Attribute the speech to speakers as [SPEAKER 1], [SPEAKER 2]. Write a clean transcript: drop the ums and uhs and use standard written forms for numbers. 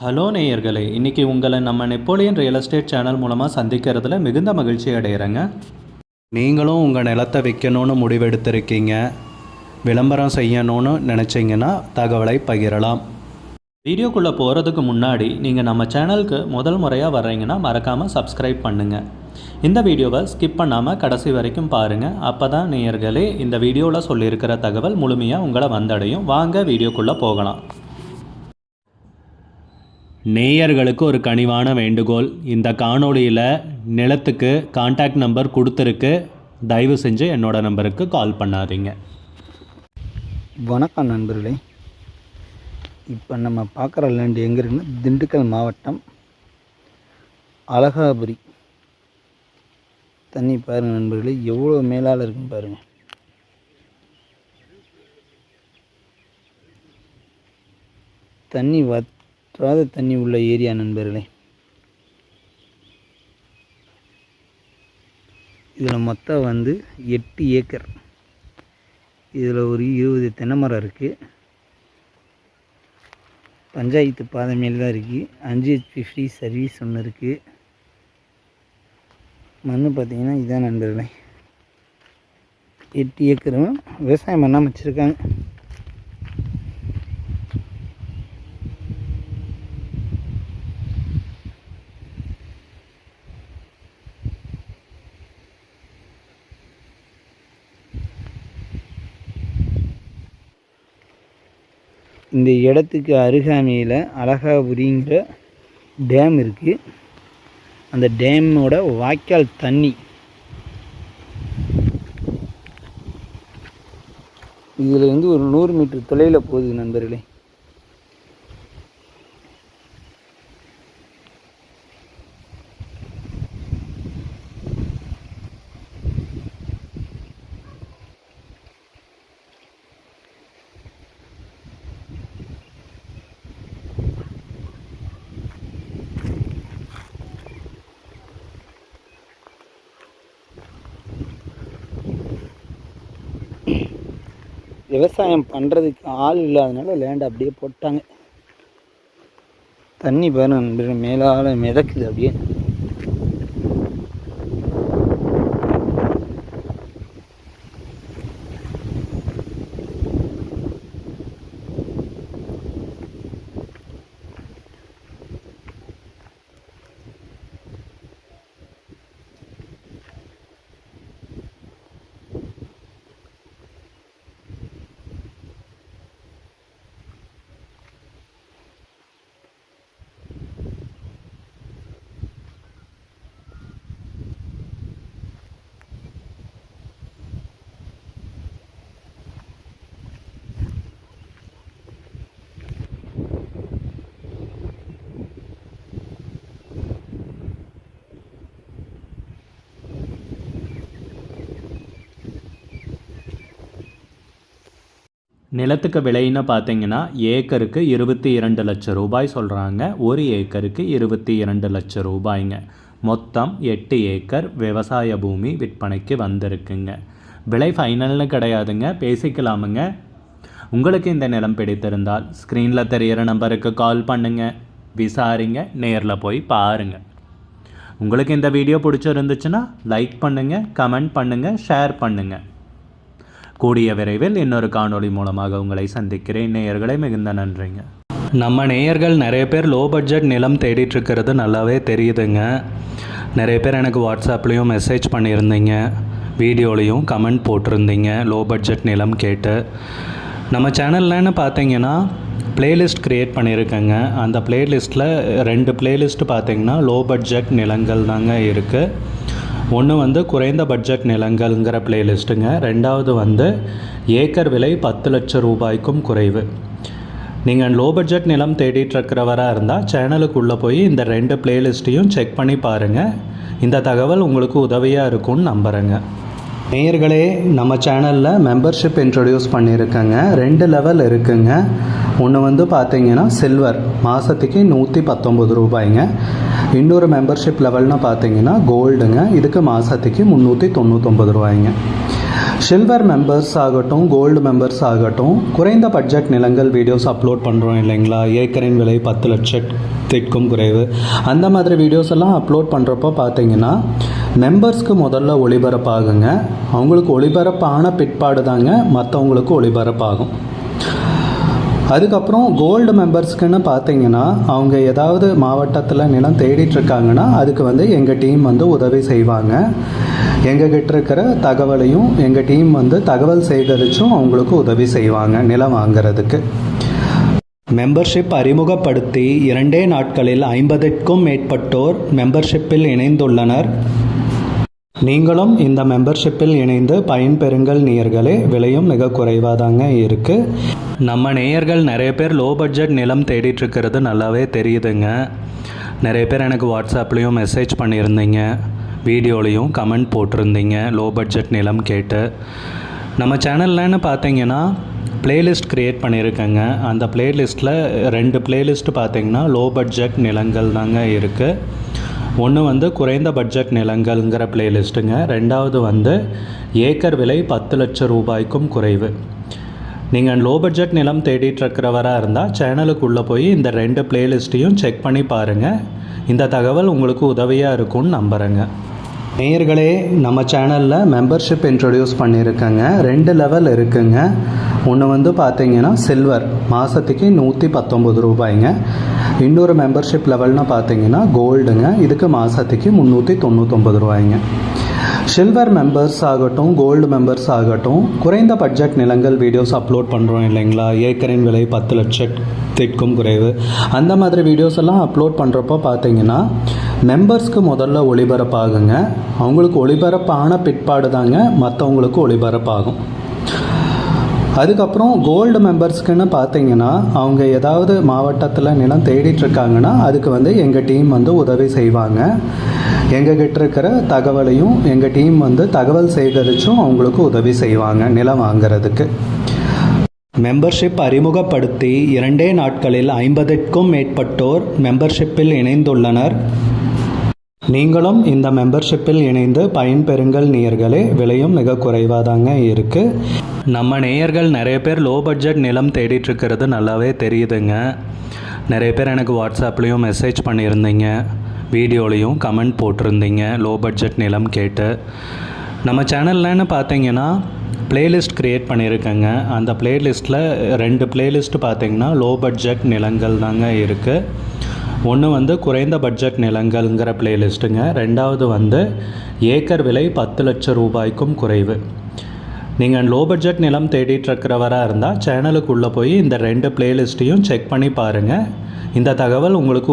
[SPEAKER 1] Hello நேயர்களே, இன்றைக்கி உங்களை நம்ம நெப்போலியன் ரியல் எஸ்டேட் சேனல் மூலமாக சந்திக்கிறதுல மிகுந்த மகிழ்ச்சி அடைகிறேங்க. நீங்களும் உங்கள் நிலத்தை விற்கணும்னு முடிவெடுத்திருக்கீங்க, விளம்பரம் செய்யணும்னு நினச்சிங்கன்னா தகவலை பகிரலாம். வீடியோக்குள்ளே போகிறதுக்கு முன்னாடி நீங்கள் நம்ம சேனலுக்கு முதல் முறையாக வர்றீங்கன்னா மறக்காமல் சப்ஸ்கிரைப் பண்ணுங்கள். இந்த வீடியோவை ஸ்கிப் பண்ணாமல் கடைசி வரைக்கும் பாருங்கள். அப்போ தான் நேயர்களே இந்த வீடியோவில் சொல்லியிருக்கிற தகவல் முழுமையாக உங்களை வந்தடையும். வாங்க வீடியோக்குள்ளே போகலாம். நேயர்களுக்கு ஒரு கனிவான வேண்டுகோள், இந்த காணொளியில் நிலத்துக்கு கான்டாக்ட் நம்பர் கொடுத்துருக்கு, தயவு செஞ்சு என்னோடய நம்பருக்கு கால் பண்ணாதீங்க.
[SPEAKER 2] வணக்கம் நண்பர்களே, இப்போ நம்ம பார்க்குற லேண்ட் எங்கே இருக்குன்னா திண்டுக்கல் மாவட்டம் அழகாபுரி. தண்ணி பாருங்கள் நண்பர்களே, எவ்வளோ மேலால் இருக்குன்னு பாருங்கள். தண்ணி தண்ணி உள்ள ஏரியா நண்பர்களே. இதில் மொத்தம் 8 ஏக்கர். இதில் ஒரு 20 தென்னை மரம் இருக்குது. பஞ்சாயத்து பாதை மேல் தான் இருக்குது. 5 HP ஃப்ரீ சர்வீஸ் ஒன்று இருக்குது. மண் பார்த்திங்கன்னா இதுதான் நண்பர்களே. 8 ஏக்கரும் விவசாயம் பண்ணாமல் வச்சுருக்காங்க. இந்த இடத்துக்கு அருகாமையில் அழகாபுரிங்கிற டேம் இருக்குது. அந்த டேமோட வாய்க்கால் தண்ணி இதில் ஒரு 100 மீட்டர் தொலைவில் போகுது நண்பர்களே. விவசாயம் பண்ணுறதுக்கு ஆள் இல்லாதனால லேண்ட் அப்படியே போட்டாங்க. தண்ணி பாருங்க மேலால் மிதக்குது அப்படியே.
[SPEAKER 1] நிலத்துக்கு விலைன்னு பார்த்தீங்கன்னா ஏக்கருக்கு 22 லட்சம் ரூபாய் சொல்கிறாங்க. ஒரு ஏக்கருக்கு 22 லட்சம் ரூபாய்ங்க. மொத்தம் 8 ஏக்கர் விவசாய பூமி விற்பனைக்கு வந்திருக்குங்க. விலை ஃபைனல்னு கிடையாதுங்க, பேசிக்கலாமுங்க. உங்களுக்கு இந்த நிலம் பிடித்திருந்தால் ஸ்க்ரீனில் தெரிகிற நம்பருக்கு கால் பண்ணுங்கள், விசாரிங்க, நேரில் போய் பாருங்கள். உங்களுக்கு இந்த வீடியோ பிடிச்சிருந்துச்சுன்னா லைக் பண்ணுங்கள், கமெண்ட் பண்ணுங்கள், ஷேர் பண்ணுங்கள். கூடிய விரைவில் இன்னொரு காணொளி மூலமாக உங்களை சந்திக்கிறேன். நேயர்களை மிகுந்த நன்றிங்க. நம்ம நேயர்கள் நிறைய பேர் லோ பட்ஜெட் நிலம் தேடிட்டுருக்கிறது நல்லாவே தெரியுதுங்க. நிறைய பேர் எனக்கு வாட்ஸ்அப்லேயும் மெசேஜ் பண்ணியிருந்தீங்க, வீடியோலையும் கமெண்ட் போட்டிருந்தீங்க லோ பட்ஜெட் நிலம் கேட்டு. நம்ம சேனல்லன்னு பார்த்தீங்கன்னா ப்ளேலிஸ்ட் க்ரியேட் பண்ணியிருக்கேங்க. அந்த ப்ளேலிஸ்ட்டில் 2 ப்ளேலிஸ்ட்டு பார்த்தீங்கன்னா லோ பட்ஜெட் நிலங்கள் தாங்க இருக்குது. ஒன்று குறைந்த பட்ஜெட் நிலங்கள்ங்கிற ப்ளேலிஸ்ட்டுங்க. ரெண்டாவது ஏக்கர் விலை 10 லட்சம் ரூபாய்க்கும் குறைவு. நீங்கள் லோ பட்ஜெட் நிலம் தேடிட்டுருக்கிறவராக இருந்தால் சேனலுக்குள்ளே போய் இந்த 2 ப்ளேலிஸ்ட்டையும் செக் பண்ணி பாருங்கள். இந்த தகவல் உங்களுக்கு உதவியாக இருக்கும்னு நம்புகிறேங்க. நேயர்களே, நம்ம சேனலில் மெம்பர்ஷிப் இன்ட்ரடியூஸ் பண்ணியிருக்கேங்க. 2 லெவல் இருக்குங்க. ஒன்று பார்த்தீங்கன்னா சில்வர், மாதத்துக்கு 119 ரூபாய்ங்க. இன்னொரு மெம்பர்ஷிப் லெவல்னு பார்த்தீங்கன்னா கோல்டுங்க, இதுக்கு மாதத்துக்கு 399 ரூபாய்ங்க. சில்வர் மெம்பர்ஸ் ஆகட்டும், கோல்டு மெம்பர்ஸ் ஆகட்டும், குறைந்த பட்ஜெட் நிலங்கள் வீடியோஸ் அப்லோட் பண்ணுறோம் இல்லைங்களா? ஏக்கரின் விலை 10 லட்சத்திற்கும் குறைவு, அந்த மாதிரி வீடியோஸ் எல்லாம் அப்லோட் பண்ணுறப்போ பார்த்தீங்கன்னா மெம்பர்ஸ்க்கு முதல்ல ஒளிபரப்பாகுங்க. அவங்களுக்கு ஒளிபரப்பான பிற்பாடு தாங்க மற்றவங்களுக்கு ஒளிபரப்பாகும். அதுக்கப்புறம் கோல்டு மெம்பர்ஸ்க்குன்னு பார்த்தீங்கன்னா அவங்க ஏதாவது மாவட்டத்தில் நிலம் தேடிட்டுருக்காங்கன்னா அதுக்கு வந்து எங்கள் டீம் வந்து உதவி செய்வாங்க. எங்ககிட்ட இருக்கிற தகவலையும் எங்கள் டீம் வந்து தகவல் சேகரித்தும் அவங்களுக்கு உதவி செய்வாங்க நிலம் வாங்கிறதுக்கு. மெம்பர்ஷிப் அறிமுகப்படுத்தி 2 நாட்களில் 50க்கும் மேற்பட்டோர் மெம்பர்ஷிப்பில் இணைந்துள்ளனர். நீங்களும் இந்த மெம்பர்ஷிப்பில் இணைந்து பயன்பெறுங்கள் நேயர்களே. விலையும் மிக குறைவாக தாங்க இருக்குது. நம்ம நேயர்கள் நிறைய பேர் லோ பட்ஜெட் நிலம் தேடிட்டுருக்கிறது நல்லாவே தெரியுதுங்க. நிறைய பேர் எனக்கு வாட்ஸ்அப்லேயும் மெசேஜ் பண்ணியிருந்தீங்க, வீடியோலையும் கமெண்ட் போட்டிருந்தீங்க லோ பட்ஜெட் நிலம் கேட்டு. நம்ம சேனல்லன்னு பார்த்தீங்கன்னா பிளேலிஸ்ட் க்ரியேட் பண்ணியிருக்கேங்க. அந்த பிளேலிஸ்ட்டில் 2 பிளேலிஸ்ட்டு பார்த்தீங்கன்னா லோ பட்ஜெட் நிலங்கள் தாங்க இருக்குது. ஒன்று வந்து குறைந்த பட்ஜெட் நிலங்கள்ங்கிற பிளேலிஸ்ட்டுங்க. ரெண்டாவது வந்து ஏக்கர் விலை 10 லட்சம் ரூபாய்க்கும் குறைவு. நீங்கள் லோ பட்ஜெட் நிலம் தேடிட்டுருக்கிறவராக இருந்தால் சேனலுக்குள்ளே போய் இந்த 2 பிளேலிஸ்ட்டையும் செக் பண்ணி பாருங்கள். இந்த தகவல் உங்களுக்கு உதவியாக இருக்கும்னு நம்புகிறேங்க. நேயர்களே, நம்ம சேனலில் மெம்பர்ஷிப் இன்ட்ரடியூஸ் பண்ணியிருக்கேங்க. 2 லெவல் இருக்குங்க. ஒன்று வந்து பார்த்தீங்கன்னா சில்வர், மாதத்துக்கு 119 ரூபாய்ங்க. இன்னொரு மெம்பர்ஷிப் லெவல்னு பார்த்தீங்கன்னா கோல்டுங்க, இதுக்கு மாதத்துக்கு 399 ரூபாய்ங்க. சில்வர் மெம்பர்ஸ் ஆகட்டும், கோல்டு மெம்பர்ஸ் ஆகட்டும், குறைந்த பட்ஜெட் நிலங்கள் வீடியோஸ் அப்லோட் பண்ணுறோம் இல்லைங்களா? ஏக்கரின் விலை 10 லட்சத்திற்கும் குறைவு, அந்த மாதிரி வீடியோஸ் எல்லாம் அப்லோட் பண்ணுறப்போ பார்த்தீங்கன்னா மெம்பர்ஸ்க்கு முதல்ல ஒளிபரப்பாகுங்க. அவங்களுக்கு ஒளிபரப்பான பிற்பாடு தாங்க மற்றவங்களுக்கு ஒளிபரப்பாகும். அதுக்கப்புறம் கோல்டு மெம்பர்ஸ்க்குன்னு பார்த்தீங்கன்னா அவங்க ஏதாவது மாவட்டத்தில் நிலம் தேடிட்டுருக்காங்கன்னா அதுக்கு வந்து எங்கள் டீம் வந்து உதவி செய்வாங்க. எங்ககிட்ட இருக்கிற தகவலையும் எங்கள் டீம் வந்து தகவல் சேகரித்தும் அவங்களுக்கு உதவி செய்வாங்க நிலம் வாங்கிறதுக்கு. மெம்பர்ஷிப் அறிமுகப்படுத்தி 2 நாட்களில் 50க்கும் மேற்பட்டோர் மெம்பர்ஷிப்பில் இணைந்துள்ளனர். நீங்களும் இந்த மெம்பர்ஷிப்பில் இணைந்து பயன்பெறுங்கள் நேயர்களே. விலையும் மிக குறைவாக தாங்க இருக்குது. நம்ம நேயர்கள் நிறைய பேர் லோ பட்ஜெட் நிலம் தேடிட்டுருக்கிறது நல்லாவே தெரியுதுங்க. நிறைய பேர் எனக்கு வாட்ஸ்அப்லேயும் மெசேஜ் பண்ணியிருந்தீங்க, வீடியோலையும் கமெண்ட் போட்டிருந்தீங்க லோ பட்ஜெட் நிலம் கேட்டு. நம்ம சேனல்லன்னு பார்த்தீங்கன்னா பிளேலிஸ்ட் க்ரியேட் பண்ணியிருக்கேங்க. அந்த பிளேலிஸ்ட்டில் 2 பிளேலிஸ்ட்டு பார்த்தீங்கன்னா லோ பட்ஜெட் நிலங்கள் தாங்க இருக்குது. ஒன்று வந்து குறைந்த பட்ஜெட் நிலங்கள்ங்கிற பிளேலிஸ்ட்டுங்க. ரெண்டாவது வந்து ஏக்கர் விலை 10 லட்சம் ரூபாய்க்கும் குறைவு. நீங்கள் லோ பட்ஜெட் நிலம் தேடிட்டுருக்கிறவராக இருந்தால் சேனலுக்குள்ளே போய் இந்த 2 பிளேலிஸ்ட்டையும் செக் பண்ணி பாருங்கள். இந்த தகவல் உங்களுக்கு